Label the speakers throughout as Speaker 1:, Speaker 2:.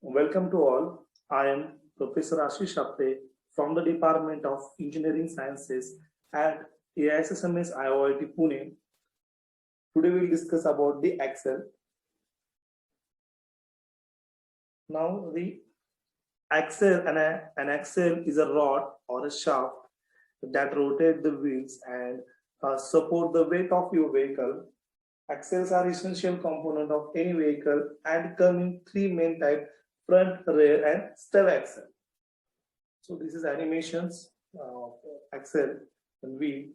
Speaker 1: Welcome to all. I am Professor Ashish Apte from the Department of Engineering Sciences at AISSMS IOIT Pune. Today we'll discuss about the axle. Now the axle an axle is a rod or a shaft that rotate the wheels and support the weight of your vehicle. Axles are essential component of any vehicle and come in three main types: front, rear, and step axle. So this is animations of axle and wheel.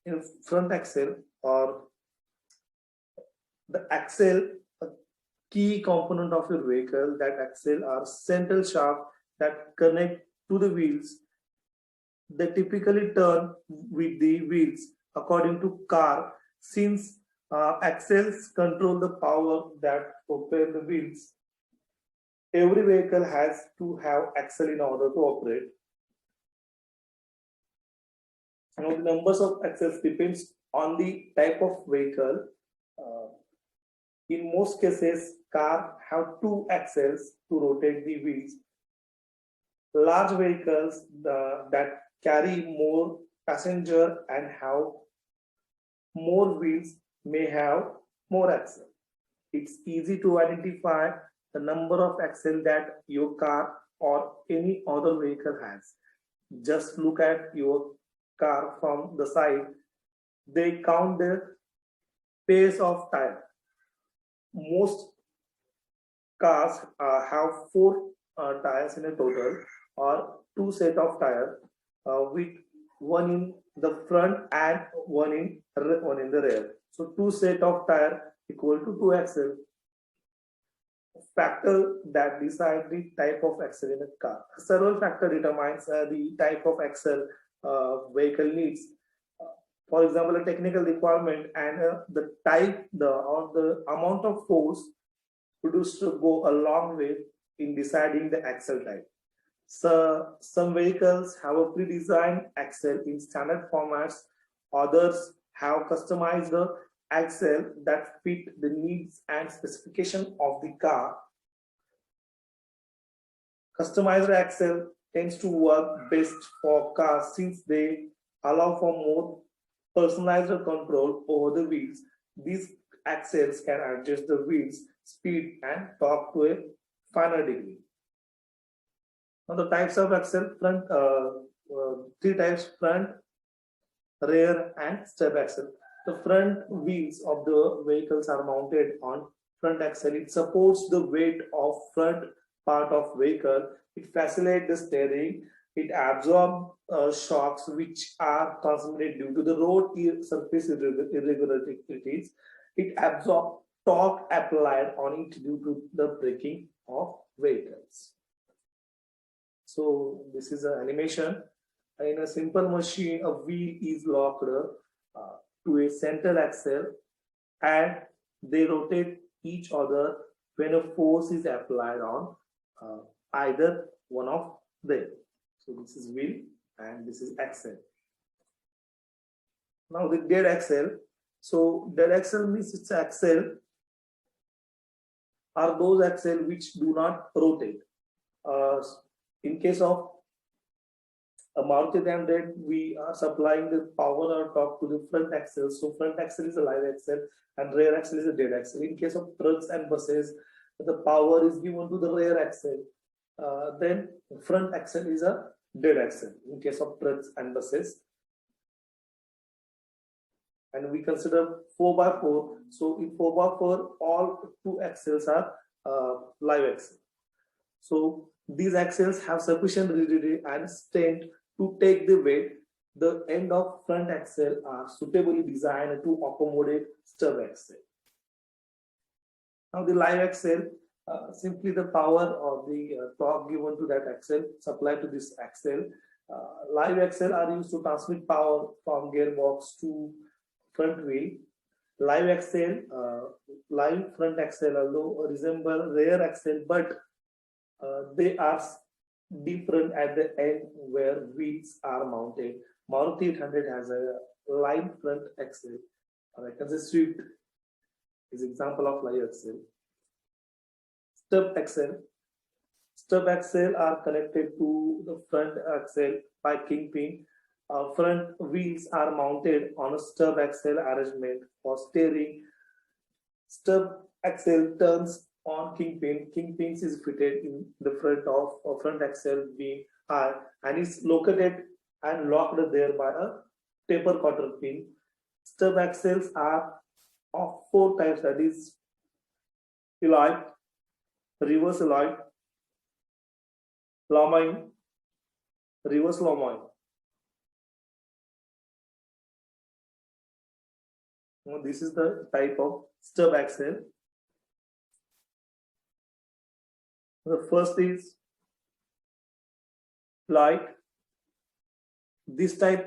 Speaker 1: In front axle or the axle, a key component of your vehicle. That axle are central shaft that connect to the wheels. They typically turn with the wheels according to car, since axles control the power that propel the wheels. Every vehicle has to have axle in order to operate. Now the numbers of axles depends on the type of vehicle. In most cases, car have two axles to rotate the wheels. Large vehicles that carry more passenger and have more wheels may have more axle. It's easy to identify the number of axle that your car or any other vehicle has. Just look at your car from the side. They count the pairs of tire. Most cars have four tires in a total, or two set of tires with one in the front and one in the rear. So two set of tire equal to two axle. Factor that decide the type of axle in a car. Several factor determines the type of axle vehicle needs. For example, a technical requirement and the type, or the amount of force produced to go a long way in deciding the axle type. So some vehicles have a pre-designed axle in standard formats. Others have customized the axle that fit the needs and specification of the car. Customized axle tends to work best for cars since they allow for more personalized control over the wheels. These axles can adjust the wheels speed and torque to a finer degree. Now the types of axle: front, three types: front, rear, and step axle. The front wheels of the vehicles are mounted on front axle. It supports the weight of front part of vehicle. It facilitates the steering. It absorbs shocks which are transmitted due to the road surface irregularities. It absorbs torque applied on it due to the braking of vehicles. So this is an animation. In a simple machine, a wheel is locked to a central axle and they rotate each other when a force is applied on either one of them. So this is wheel and this is axle. Now the dead axle. So dead axle means its axle are those axle which do not rotate. In case of a Maruti 100, we are supplying the power or torque to the front axle. So front axle is a live axle and rear axle is a dead axle. In case of trucks and buses, the power is given to the rear axle. Then front axle is a dead axle in case of trucks and buses. And we consider 4x4. So in 4x4, all two axles are live axle. So these axles have sufficient rigidity and strength to take the weight. The end of front axle are suitably designed to accommodate stub axle. Now the live axle, simply the power or the torque given to that axle supplied to this axle. Live axle are used to transmit power from gearbox to front wheel. Live axle, live front axle, although resemble rear axle, but they are different at the end where wheels are mounted. Maruti 800 has a live front axle, or I can say Swift is example of live axle. stub axle. Stub axle are connected to the front axle by kingpin. Front wheels are mounted on a stub axle arrangement for steering. Stub axle turns on kingpin. Kingpins is fitted in the front of a front axle being high and is located and locked there by a taper quarter pin. Stub axles are of four types, that is Lloyd, reverse Lloyd, Lomoin, reverse Lomoin. Now, this is the type of stub axle. The first is Lloyd. This type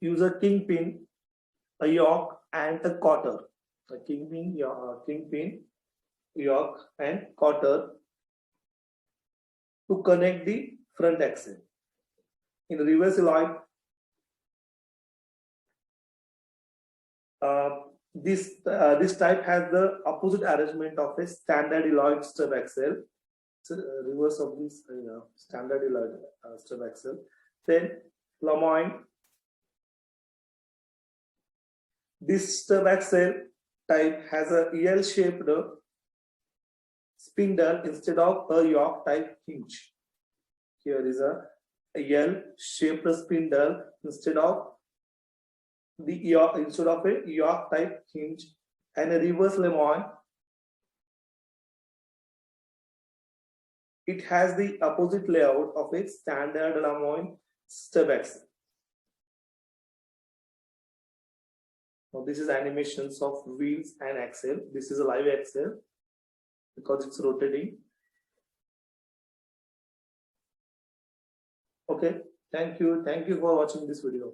Speaker 1: use a kingpin, a yoke, and a quarter. A kingpin, yoke, and quarter to connect the front axle. In the reverse Lloyd, this type has the opposite arrangement of a standard Lloyd stub axle. So, reverse of this standard Lloyd stub axle. Then Lomoin. This stub axle type has a L-shaped spindle instead of a yoke type hinge. Here is a L-shaped spindle instead of a yoke type hinge, and a reverse Lomoin. It has the opposite layout of a standard Lomoin stub axle. Now this is animations of wheels and axle. This is a live axle because it's rotating. Okay, thank you for watching this video.